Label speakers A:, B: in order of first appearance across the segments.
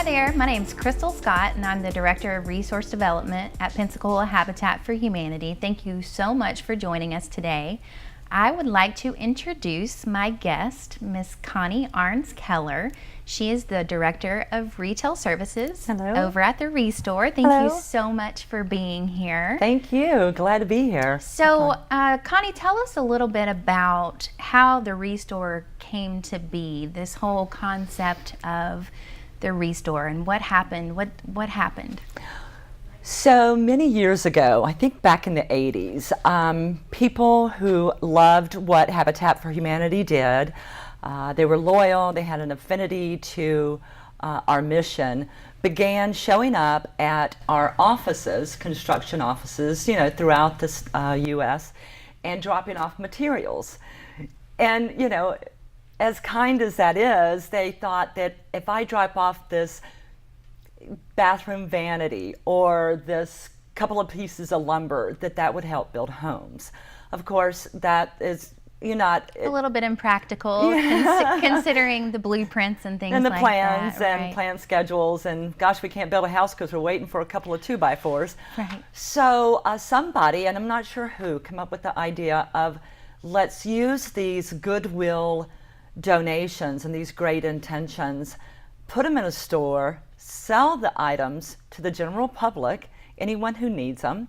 A: Hi there, my name's Crystal Scott and I'm the Director of Resource Development at Pensacola Habitat for Humanity. Thank you so much for joining us today. I would like to introduce my guest, Miss Connie Arns-Keller. She is the Director of Retail Services over at the ReStore. Thank you so much for being here.
B: Thank you. Glad to be here.
A: So, Connie, tell us a little bit about how the ReStore came to be, this whole concept of the ReStore and what happened. What happened?
B: So many years ago, I think back in the 80s, people who loved what Habitat for Humanity did, they were loyal, they had an affinity to our mission, began showing up at our offices, construction offices, throughout the U.S., and dropping off materials. And, as kind as that is, they thought that if I drop off this bathroom vanity or this couple of pieces of lumber, that would help build homes. Of course, that is a
A: little bit impractical, considering the blueprints and things like that.
B: And the plans and plan schedules, and gosh, we can't build a house because we're waiting for a couple of 2x4s.
A: Right.
B: So somebody, and I'm not sure who, came up with the idea of let's use these goodwill donations and these great intentions, put them in a store, sell the items to the general public, anyone who needs them,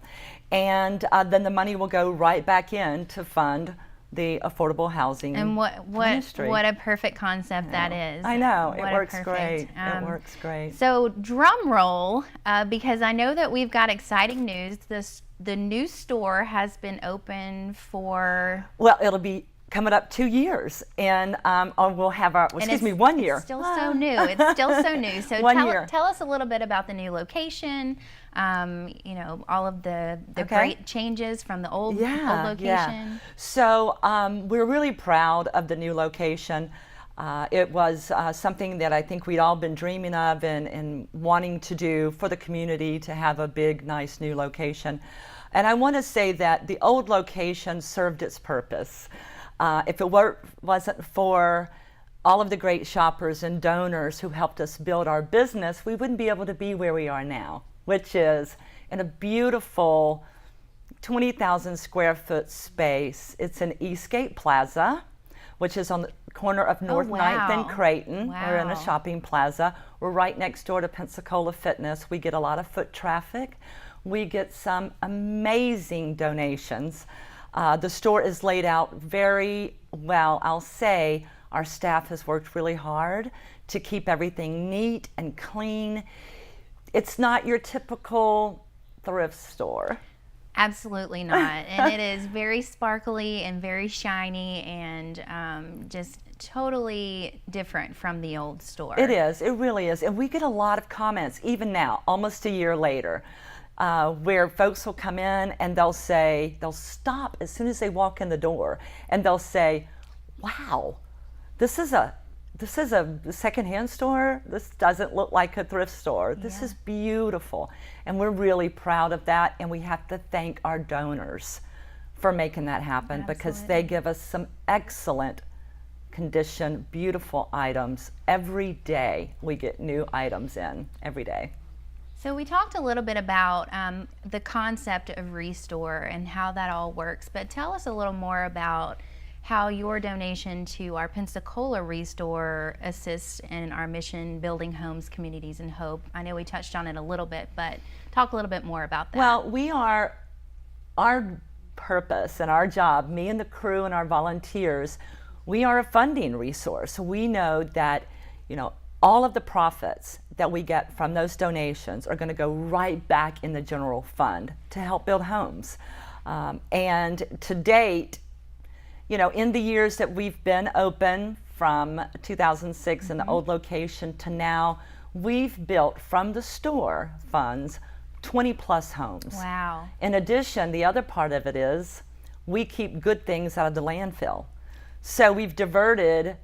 B: and then the money will go right back in to fund the affordable housing industry.
A: What a perfect concept that is.
B: I know, it works great. It works great.
A: So drum roll, because I know that we've got exciting news. The new store has been open for...
B: Well, it'll be coming up 2 years, and we'll have our, 1 year.
A: It's still so new. It's still so new. So tell us a little bit about the new location. All of the great changes from the old location.
B: Yeah. So we're really proud of the new location. It was something that I think we'd all been dreaming of and wanting to do for the community, to have a big, nice new location. And I want to say that the old location served its purpose. If it wasn't for all of the great shoppers and donors who helped us build our business, we wouldn't be able to be where we are now, which is in a beautiful 20,000 square foot space. It's an Eastgate Plaza, which is on the corner of North 9th and Creighton.
A: Wow.
B: We're in a shopping plaza. We're right next door to Pensacola Fitness. We get a lot of foot traffic. We get some amazing donations. The store is laid out very well. I'll say our staff has worked really hard to keep everything neat and clean. It's not your typical thrift store.
A: Absolutely not. And it is very sparkly and very shiny and just totally different from the old store.
B: It is. It really is. And we get a lot of comments, even now, almost a year later, where folks will come in and they'll stop as soon as they walk in the door, and they'll say, wow, this is a secondhand store. This doesn't look like a thrift store. This is beautiful. And we're really proud of that, and we have to thank our donors for making that happen. Absolutely. Because they give us some excellent condition, beautiful items. Every day we get new items in, every day.
A: So we talked a little bit about the concept of ReStore and how that all works, but tell us a little more about how your donation to our Pensacola ReStore assists in our mission, building homes, communities, and hope. I know we touched on it a little bit, but talk a little bit more about that.
B: Well, our purpose and our job, me and the crew and our volunteers, we are a funding resource. We know that, all of the profits that we get from those donations are going to go right back in the general fund to help build homes. And to date, in the years that we've been open from 2006 in the old location to now, we've built from the store funds 20 plus homes.
A: Wow.
B: In addition, the other part of it is we keep good things out of the landfill. So we've diverted,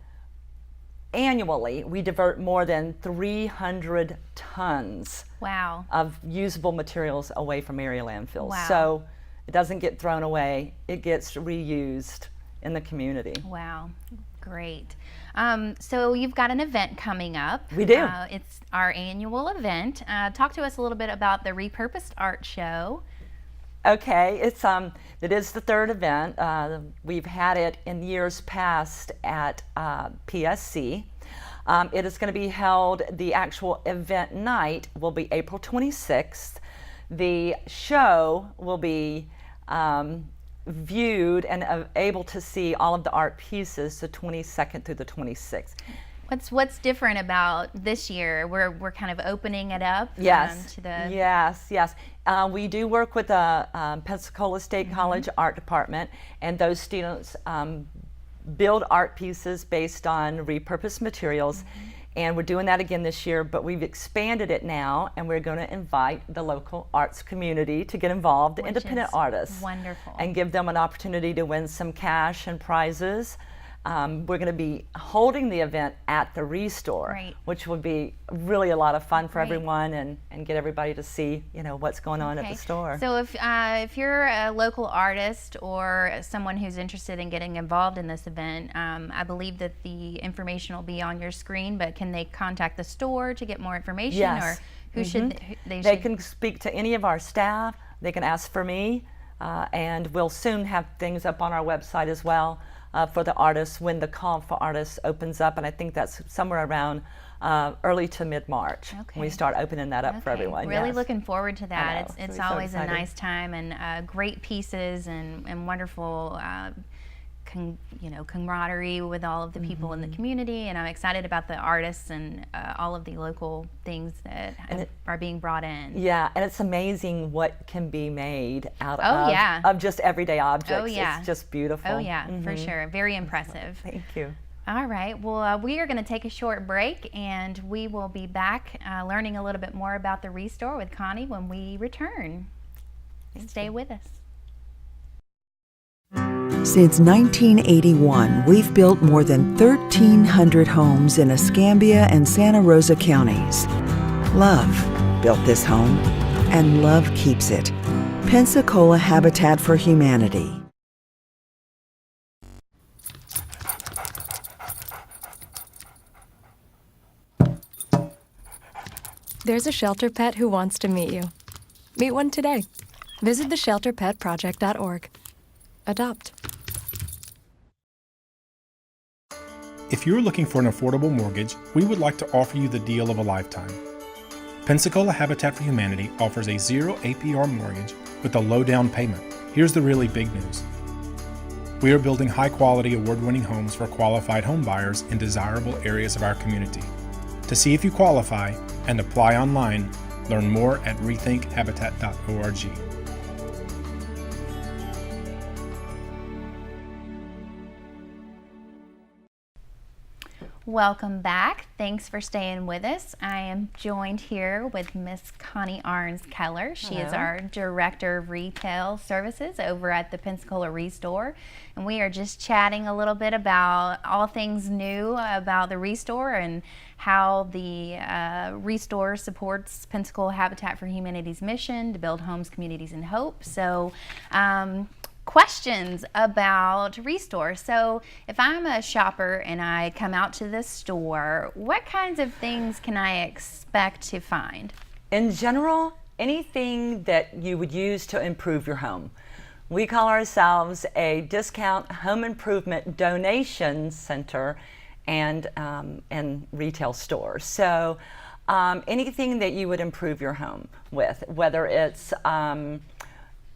B: annually, we divert more than 300 tons of usable materials away from area landfills.
A: Wow.
B: So it doesn't get thrown away, it gets reused in the community.
A: Wow, great. So you've got an event coming up.
B: We do.
A: It's our annual event. Talk to us a little bit about the Repurposed Art Show.
B: Okay, it is the third event. We've had it in years past at PSC. It is going to be held, the actual event night will be April 26th. The show will be viewed and able to see all of the art pieces the 22nd through the 26th.
A: What's different about this year? We're kind of opening it up.
B: Yes.
A: To the
B: Yes. We do work with the Pensacola State College Art Department, and those students build art pieces based on repurposed materials. And we're doing that again this year, but we've expanded it now, and we're going to invite the local arts community to get involved, the independent artists.
A: Wonderful.
B: And give them an opportunity to win some cash and prizes. We're going to be holding the event at the ReStore,
A: Right.
B: which would be really a lot of fun for
A: Right.
B: everyone, and get everybody to see, what's going on at the store.
A: So if you're a local artist or someone who's interested in getting involved in this event, I believe that the information will be on your screen, but can they contact the store to get more information?
B: Yes.
A: Or who should
B: They can speak to any of our staff. They can ask for me, and we'll soon have things up on our website as well for the artists when the call for artists opens up, and I think that's somewhere around early to mid-March.
A: Okay.
B: We start opening that up for everyone.
A: Really
B: yes.
A: looking forward to that.
B: know.
A: It's
B: So
A: always a
B: excited.
A: nice time, and great pieces and wonderful camaraderie with all of the people in the community, and I'm excited about the artists and all of the local things that are being brought in.
B: Yeah, and it's amazing what can be made out
A: yeah.
B: of just everyday objects.
A: Oh, yeah.
B: It's just beautiful.
A: Oh yeah, for sure. Very impressive.
B: Thank you.
A: All right, well, we are going to take a short break, and we will be back learning a little bit more about the ReStore with Connie when we return. Stay with us.
C: Since 1981, we've built more than 1,300 homes in Escambia and Santa Rosa counties. Love built this home, and love keeps it. Pensacola Habitat for Humanity.
D: There's a shelter pet who wants to meet you. Meet one today. Visit theshelterpetproject.org. Adopt.
E: If you're looking for an affordable mortgage, we would like to offer you the deal of a lifetime. Pensacola Habitat for Humanity offers a 0 APR mortgage with a low down payment. Here's the really big news. We are building high-quality, award-winning homes for qualified home buyers in desirable areas of our community. To see if you qualify and apply online, learn more at rethinkhabitat.org.
A: Welcome back. Thanks for staying with us. I am joined here with Miss Connie Arns-Keller. She is
B: Hello.
A: our Director of Retail Services over at the Pensacola ReStore. And we are just chatting a little bit about all things new about the ReStore and how the ReStore supports Pensacola Habitat for Humanity's mission to build homes, communities, and hope. So, questions about ReStore. So if I'm a shopper and I come out to this store, what kinds of things can I expect to find?
B: In general, anything that you would use to improve your home. We call ourselves a discount home improvement donation center and retail store. So anything that you would improve your home with, whether it's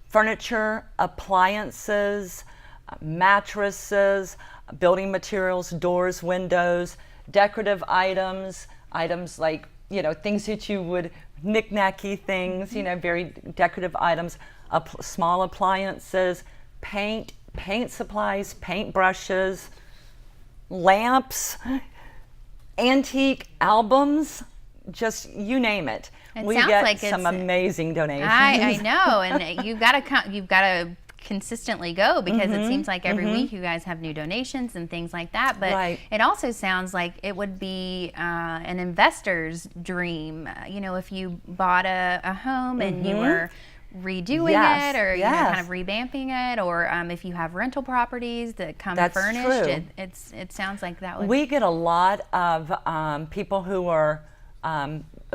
B: furniture, appliances, mattresses, building materials, doors, windows, decorative items like, things that you would, knick-knacky things, very decorative items, small appliances, paint supplies, paint brushes, lamps, antique albums, just you name it. We
A: sounds
B: get
A: like
B: some
A: it's-
B: amazing donations.
A: I know, and you've got to consistently go because it seems like every week you guys have new donations and things like that. But
B: Right.
A: it also sounds like it would be an investor's dream. If you bought a home and you were redoing
B: Yes,
A: it, or
B: yes.
A: kind of revamping it, or if you have rental properties that come
B: That's
A: furnished,
B: true.
A: it sounds like that would.
B: We get a lot of people who are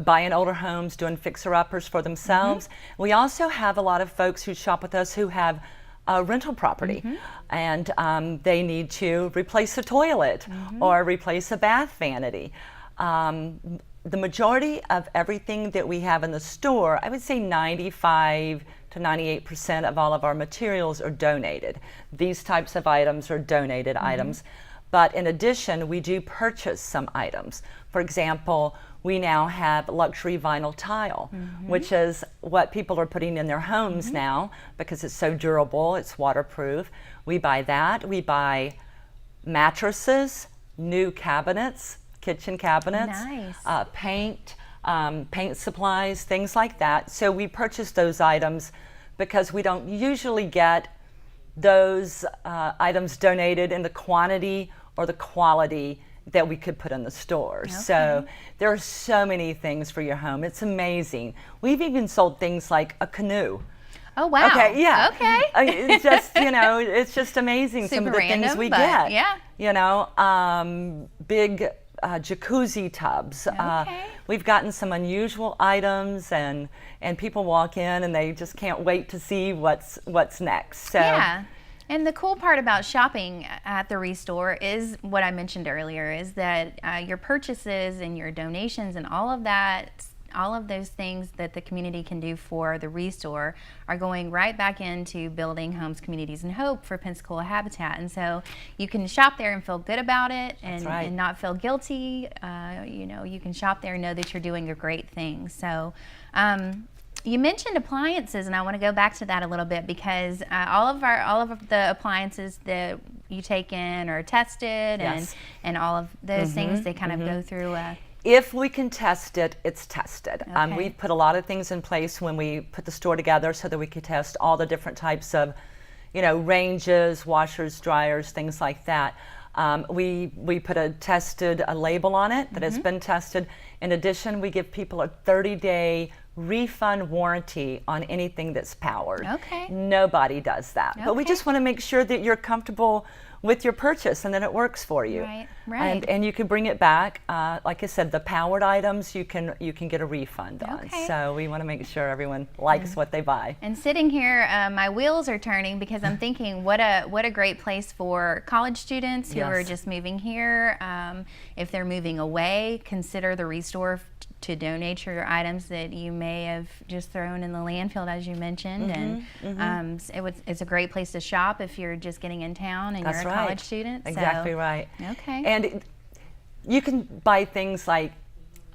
B: buying older homes, doing fixer-uppers for themselves. We also have a lot of folks who shop with us who have a rental property, and they need to replace a toilet or replace a bath vanity. The majority of everything that we have in the store, I would say 95 to 98% of all of our materials are donated. These types of items are donated items. But in addition, we do purchase some items. For example, we now have luxury vinyl tile, which is what people are putting in their homes now because it's so durable, it's waterproof. We buy that. We buy mattresses, new cabinets, kitchen cabinets,
A: Nice.
B: paint supplies, things like that. So we purchase those items because we don't usually get those items donated in the quantity or the quality that we could put in the store. So there are so many things for your home. It's amazing. We've even sold things like a canoe.
A: Oh, wow.
B: Okay, yeah.
A: Okay.
B: It's just, it's just amazing some of the things
A: random,
B: we
A: but
B: get.
A: yeah.
B: Big jacuzzi tubs.
A: Okay.
B: We've gotten some unusual items, and people walk in and they just can't wait to see what's next. So
A: Yeah. And the cool part about shopping at the ReStore is what I mentioned earlier, is that your purchases and your donations and all of that, all of those things that the community can do for the ReStore are going right back into building homes, communities, and hope for Pensacola Habitat. And so you can shop there and feel good about it, and,
B: right.
A: and not feel guilty. You can shop there and know that you're doing a great thing. So you mentioned appliances, and I want to go back to that a little bit, because all of the appliances that you take in are tested,
B: Yes.
A: and all of those things, they kind of go through.
B: if we can test it, it's tested.
A: Okay.
B: We've put a lot of things in place when we put the store together so that we could test all the different types of, ranges, washers, dryers, things like that. We put a label on it that has been tested. In addition, we give people a 30-day refund warranty on anything that's powered.
A: Okay.
B: Nobody does that. But we
A: Okay.
B: just want to make sure that you're comfortable with your purchase and that it works for you.
A: Right.
B: And you can bring it back. Like I said, the powered items you can get a refund on.
A: Okay.
B: So we want to make sure everyone likes what they buy.
A: And sitting here, my wheels are turning, because I'm thinking, what a great place for college students who are
B: Yes.
A: just moving here. If they're moving away, consider the ReStore to donate your items that you may have just thrown in the landfill, as you mentioned. And it's a great place to shop if you're just getting in town and
B: That's
A: you're a
B: right.
A: college student.
B: Exactly
A: So,
B: right.
A: Okay.
B: And you can buy things like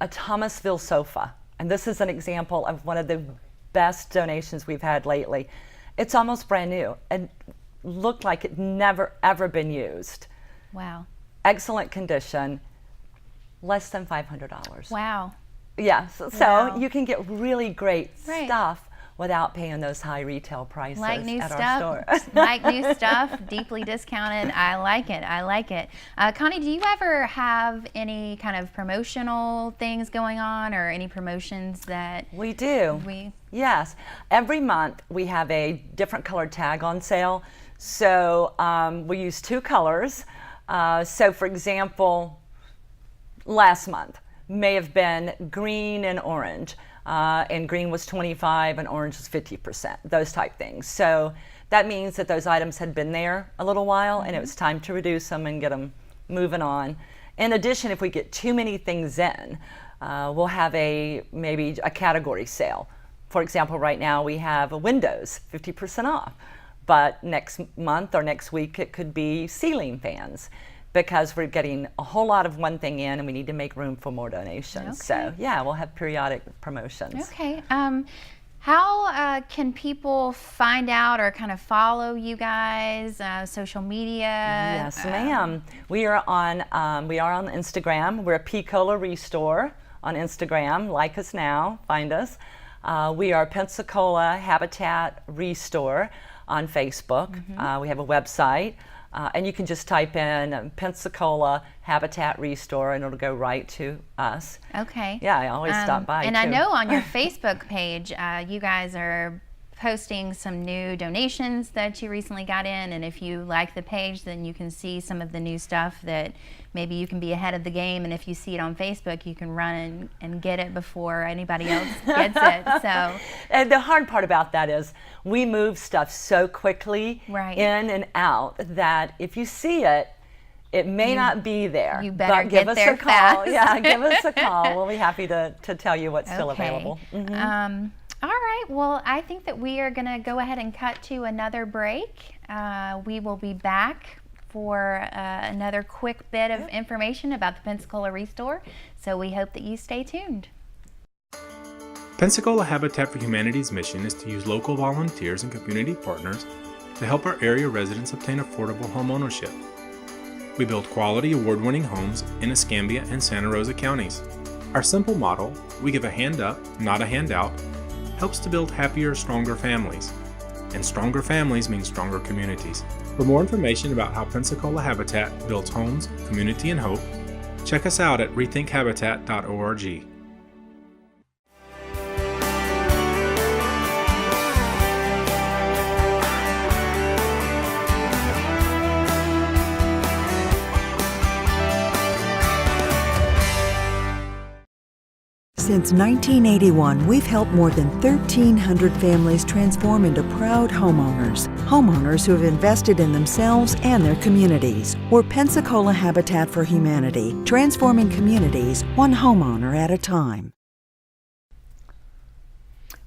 B: a Thomasville sofa. And this is an example of one of the best donations we've had lately. It's almost brand new and looked like it never ever been used.
A: Wow.
B: Excellent condition, less than $500.
A: Wow.
B: Yeah, so
A: Wow.
B: you can get really great
A: Right.
B: stuff without paying those high retail prices
A: Like new
B: at
A: stuff,
B: our store.
A: like new stuff, deeply discounted. I like it. I like it. Connie, do you ever have any kind of promotional things going on, or any promotions that
B: We do. Yes. Every month we have a different colored tag on sale. So we use two colors. So for example, last month may have been green and orange. And green was 25 and orange was 50%, those type things. So that means that those items had been there a little while and it was time to reduce them and get them moving on. In addition, if we get too many things in, we'll have maybe a category sale. For example, right now we have windows, 50% off. But next month or next week it could be ceiling fans, because we're getting a whole lot of one thing in and we need to make room for more donations.
A: Okay.
B: So yeah, we'll have periodic promotions.
A: Okay. How can people find out or kind of follow you guys? Social media?
B: Yes, ma'am. We are on Instagram. We're Pensacola ReStore on Instagram. Like us now, find us. We are Pensacola Habitat ReStore on Facebook. We have a website. And you can just type in Pensacola Habitat ReStore and it'll go right to us.
A: Okay.
B: Yeah, I always stop by
A: And
B: too.
A: I know on your Facebook page, you guys are posting some new donations that you recently got in, and if you like the page, then you can see some of the new stuff that maybe you can be ahead of the game, and if you see it on Facebook, you can run and get it before anybody else gets it. So,
B: and the hard part about that is we move stuff so quickly
A: Right.
B: in and out that if you see it, it may not be there.
A: You better
B: but give
A: get
B: us
A: there
B: a call.
A: fast.
B: Yeah, give us a call. We'll be happy to tell you what's still
A: Okay.
B: available.
A: All right, well, I think that we are going to go ahead and cut to another break. We will be back for another quick bit of information about the Pensacola ReStore, so we hope that you stay tuned.
E: Pensacola Habitat for Humanity's mission is to use local volunteers and community partners to help our area residents obtain affordable home ownership. We build quality, award-winning homes in Escambia and Santa Rosa counties. Our simple model, we give a hand up, not a handout, helps to build happier, stronger families. And stronger families mean stronger communities. For more information about how Pensacola Habitat builds homes, community, and hope, check us out at rethinkhabitat.org.
C: Since 1981, we've helped more than 1,300 families transform into proud homeowners. Homeowners who have invested in themselves and their communities. We're Pensacola Habitat for Humanity, transforming communities one homeowner at a time.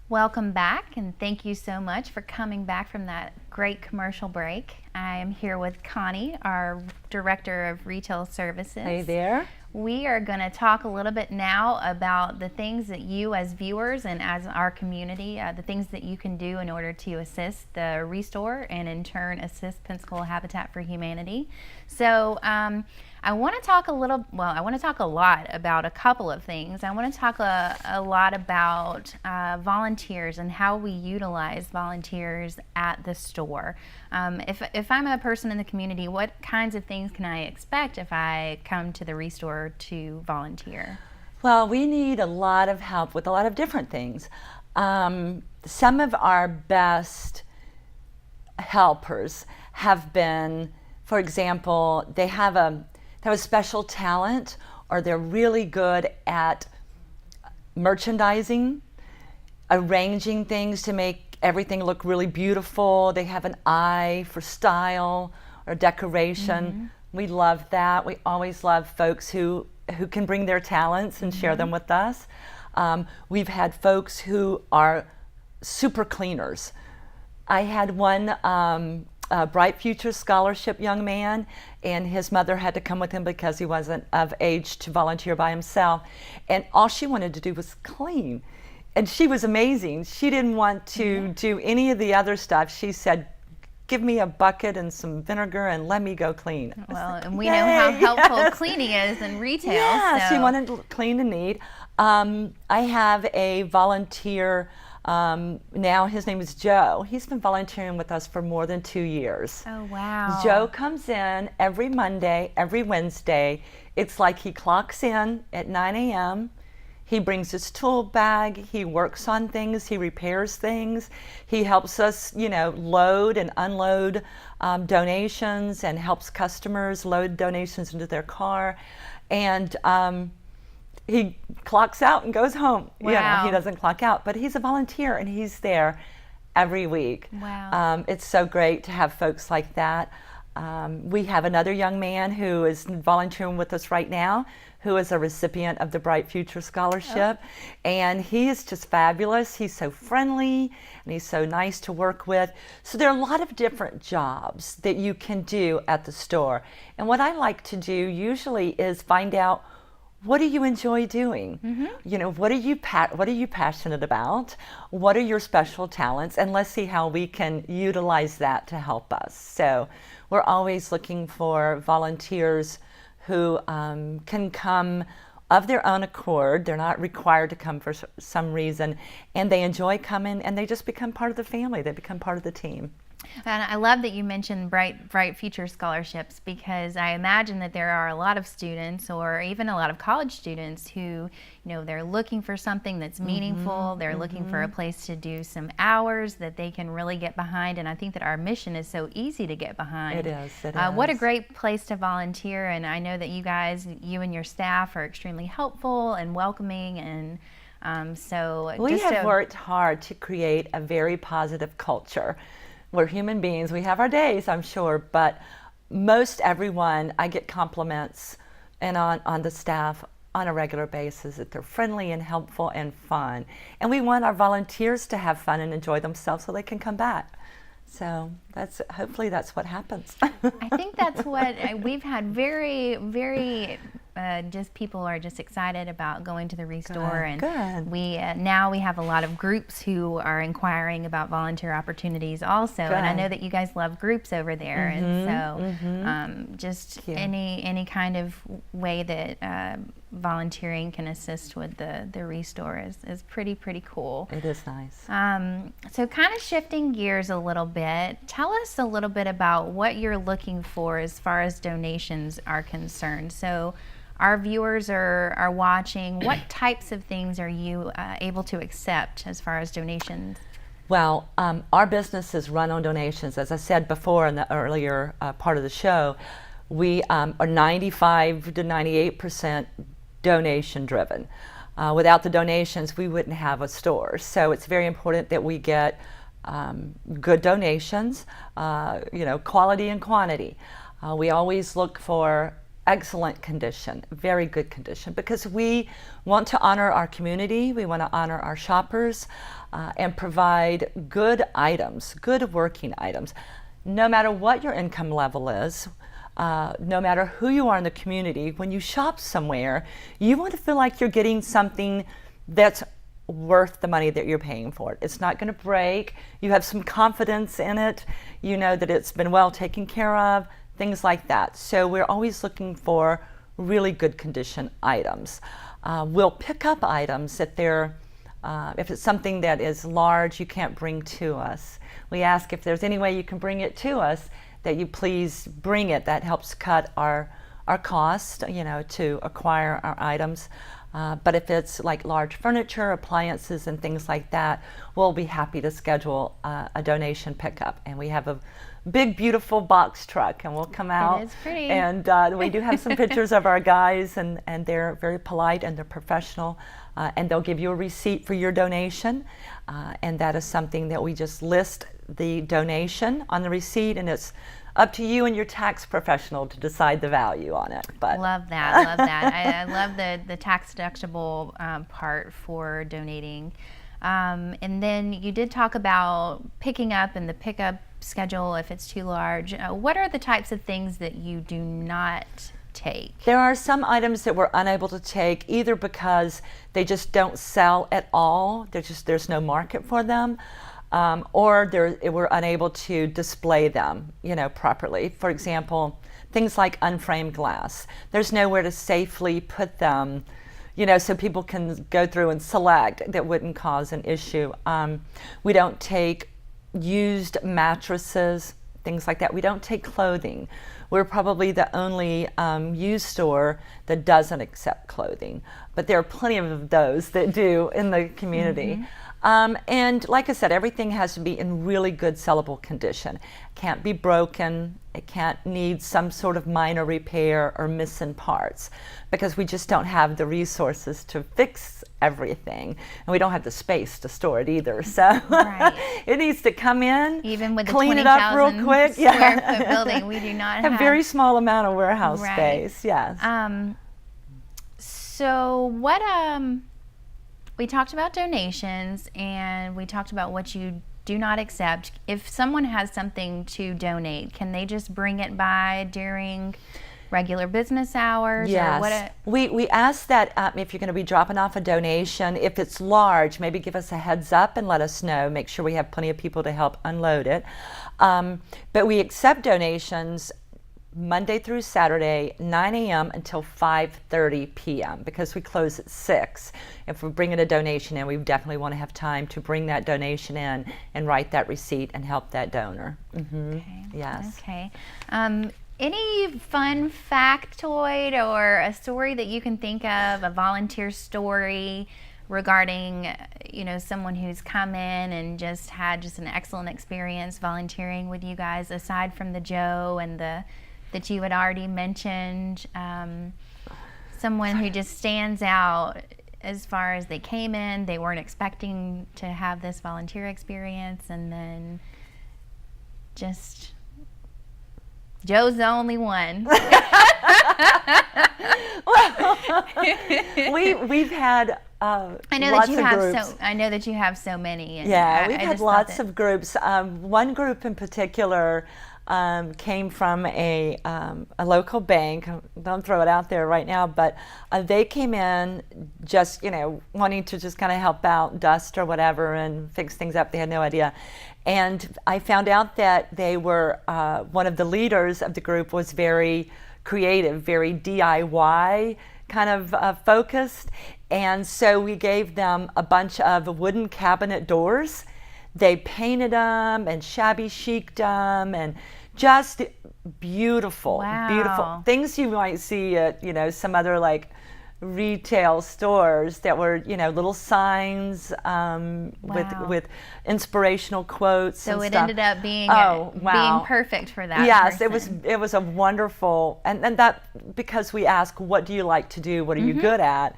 A: Welcome back, and thank you so much for coming back from that great commercial break. I am here with Connie, our Director of Retail Services.
B: Hey there.
A: We are going to talk a little bit now about the things that you as viewers and as our community, the things that you can do in order to assist the ReStore and in turn assist Pensacola Habitat for Humanity. So I want to talk a lot about a couple of things. I want to talk a lot about volunteers and how we utilize volunteers at the store. If I'm a person in the community, what kinds of things can I expect if I come to the ReStore to volunteer?
B: Well, we need a lot of help with a lot of different things. Some of our best helpers have been, for example, they have a special talent, or they're really good at merchandising, arranging things to make everything look really beautiful. They have an eye for style or decoration. We love that. We always love folks who can bring their talents and share them with us. We've had folks who are super cleaners. I had one Bright Future Scholarship young man, and his mother had to come with him because he wasn't of age to volunteer by himself. And all she wanted to do was clean. And she was amazing. She didn't want to do any of the other stuff. She said, give me a bucket and some vinegar and let me go clean.
A: Well, and we know how helpful cleaning is in retail.
B: Yeah,
A: so.
B: she wanted to clean and neat. I have a volunteer now, his name is Joe. He's been volunteering with us for more than 2 years.
A: Oh, wow.
B: Joe comes in every Monday, every Wednesday. It's like he clocks in at 9 a.m. He brings his tool bag, he works on things, he repairs things, he helps us, load and unload donations and helps customers load donations into their car. And he clocks out and goes home.
A: Wow.
B: He doesn't clock out, but he's a volunteer and he's there every week.
A: Wow.
B: It's so great to have folks like that. We have another young man who is volunteering with us right now, who is a recipient of the Bright Future Scholarship. And he is just fabulous. He's so friendly and he's so nice to work with. So there are a lot of different jobs that you can do at the store. And what I like to do usually is find out, what do you enjoy doing? What are you passionate about? What are your special talents? And let's see how we can utilize that to help us. So we're always looking for volunteers who can come of their own accord. They're not required to come for some reason, and they enjoy coming, and they just become part of the family. They become part of the team.
A: And I love that you mentioned Bright Future scholarships, because I imagine that there are a lot of students, or even a lot of college students, who, they're looking for something that's meaningful. They're looking for a place to do some hours that they can really get behind. And I think that our mission is so easy to get behind.
B: It is.
A: What a great place to volunteer. And I know that you and your staff are extremely helpful and welcoming. And so
B: we have worked hard to create a very positive culture. We're human beings. We have our days, I'm sure, but most everyone, I get compliments and on the staff on a regular basis that they're friendly and helpful and fun. And we want our volunteers to have fun and enjoy themselves so they can come back. So hopefully that's what happens.
A: I think that's what we've had. Very, very just people are just excited about going to the ReStore. And we now we have a lot of groups who are inquiring about volunteer opportunities also. And I know that you guys love groups over there. And so just any kind of way that volunteering can assist with the ReStore is pretty cool.
B: It is nice.
A: So kind of shifting gears a little bit, tell us a little bit about what you're looking for as far as donations are concerned. So our viewers are watching. What types of things are you able to accept as far as donations?
B: Well, our business is run on donations. As I said before in the earlier part of the show, we are 95 to 98% donation driven. Without the donations, we wouldn't have a store. So it's very important that we get good donations, quality and quantity. We always look for excellent condition, very good condition, because we want to honor our community, we want to honor our shoppers, and provide good items, good working items. No matter what your income level is, no matter who you are in the community, when you shop somewhere, you want to feel like you're getting something that's worth the money that you're paying for it. It's not going to break. You have some confidence in it. You know that it's been well taken care of, things like that. So we're always looking for really good condition items. We'll pick up items if it's something that is large you can't bring to us. We ask if there's any way you can bring it to us, that you please bring it. That helps cut our cost, to acquire our items. But if it's like large furniture, appliances, and things like that, we'll be happy to schedule a donation pickup. And we have a big, beautiful box truck, and we'll come out.
A: It is pretty.
B: And we do have some pictures of our guys, and they're very polite and they're professional. And they'll give you a receipt for your donation. And that is something that we just list the donation on the receipt, and it's up to you and your tax professional to decide the value on it. But
A: love that. I love the tax deductible part for donating. And then you did talk about picking up and the pickup schedule if it's too large. What are the types of things that you do not take?
B: There are some items that we're unable to take, either because they just don't sell at all, there's no market for them, or we're unable to display them, properly. For example, things like unframed glass. There's nowhere to safely put them, so people can go through and select. That wouldn't cause an issue. We don't take used mattresses, things like that. We don't take clothing. We're probably the only used store that doesn't accept clothing, but there are plenty of those that do in the community. And like I said, everything has to be in really good sellable condition. Can't be broken. It can't need some sort of minor repair or missing parts, because we just don't have the resources to fix everything, and we don't have the space to store it either. So it needs to come in,
A: even with
B: clean it up real quick.
A: Square foot building, we do not have
B: a very small amount of warehouse space. Yes.
A: So what? We talked about donations, and we talked about what you do not accept. If someone has something to donate, can they just bring it by during regular business hours?
B: Yes. We ask that if you're going to be dropping off a donation, if it's large, maybe give us a heads up and let us know. Make sure we have plenty of people to help unload it. But we accept donations Monday through Saturday, 9 a.m. until 5:30 p.m. because we close at 6. If we're bringing a donation in, we definitely want to have time to bring that donation in and write that receipt and help that donor.
A: Okay.
B: Yes.
A: Okay. Any fun factoid or a story that you can think of, a volunteer story regarding, someone who's come in and just had just an excellent experience volunteering with you guys, aside from the Joe and that you had already mentioned, someone who just stands out as far as they came in, they weren't expecting to have this volunteer experience, and then just Joe's the only one.
B: We've had
A: I know
B: lots
A: that you
B: of
A: have
B: groups.
A: I know that you have so many. And
B: Yeah, we've
A: I
B: had
A: just
B: lots
A: thought
B: of groups. One group in particular came from a local bank. Don't throw it out there right now, but they came in just wanting to just kind of help out, dust or whatever, and fix things up. They had no idea. And I found out that they were, one of the leaders of the group was very creative, very DIY kind of focused. And so we gave them a bunch of wooden cabinet doors. They painted them and shabby chic'd them, and just beautiful,
A: Wow.
B: beautiful things you might see at some other like retail stores that were little signs with inspirational quotes.
A: So
B: and
A: it
B: stuff.
A: ended up being
B: wow.
A: being perfect for that.
B: Yes,
A: person.
B: it was a wonderful, and that because we ask, what do you like to do? What are you good at?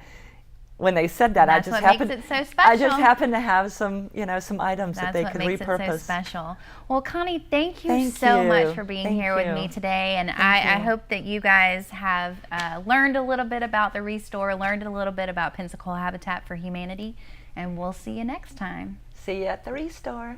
B: When they said that,
A: That's what makes it so special.
B: I just happened to have some some items that they could repurpose.
A: That's what makes it so special. Well, Connie, thank you so much for being here with me today, and I hope that you guys have learned a little bit about the ReStore, learned a little bit about Pensacola Habitat for Humanity, and we'll see you next time.
B: See you at the ReStore.